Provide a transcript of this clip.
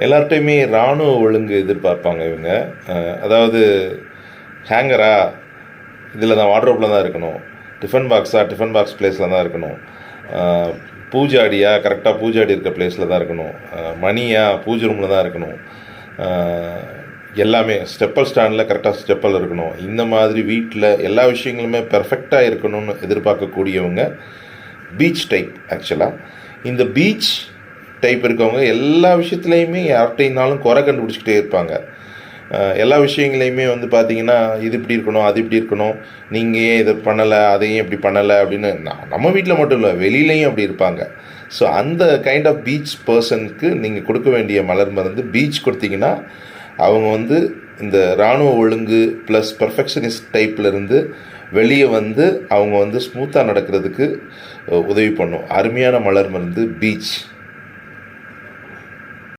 எல்லார்ட்டையுமே இராணுவ ஒழுங்கு எதிர்பார்ப்பாங்க இவங்க. அதாவது ஹேங்கரா இதில் தான் வார்ட்ரோப்பில் தான் இருக்கணும், டிஃபன் பாக்ஸ் பிளேஸில் தான் இருக்கணும், பூஜாடியா கரெக்டாக பூஜாடி இருக்க பிளேஸில் தான் இருக்கணும், மணியா பூஜை ரூமில் தான் இருக்கணும், எல்லாமே ஸ்டெப்பல் ஸ்டாண்டில் கரெக்டாக ஸ்டெப்பல் இருக்கணும். இந்த மாதிரி வீட்டில் எல்லா விஷயங்களுமே பெர்ஃபெக்டாக இருக்கணும்னு எதிர்பார்க்கக்கூடியவங்க பீச் டைப். ஆக்சுவலாக இந்த பீச் டைப் இருக்கவங்க எல்லா விஷயத்துலையுமே யார்கிட்டைனாலும் குறை கண்டுபிடிச்சிக்கிட்டே இருப்பாங்க. எல்லா விஷயங்களையுமே வந்து பார்த்திங்கன்னா இது இப்படி இருக்கணும், அது இப்படி இருக்கணும், நீங்கள் ஏன் இதை பண்ணலை, அதையும் இப்படி பண்ணலை அப்படின்னு நம்ம வீட்டில் மட்டும் இல்லை வெளியிலையும் அப்படி இருப்பாங்க. ஸோ அந்த கைண்ட் ஆஃப் பீச் பர்சனுக்கு நீங்கள் கொடுக்க வேண்டிய மலர் மருந்து பீச் கொடுத்தீங்கன்னா அவங்க வந்து இந்த இராணுவ ஒழுங்கு ப்ளஸ் பர்ஃபெக்ஷனிஸ்ட் டைப்லேருந்து வெளியே வந்து அவங்க வந்து ஸ்மூத்தாக நடக்கிறதுக்கு உதவி பண்ணும். அருமையான மலர் மருந்து பீச்.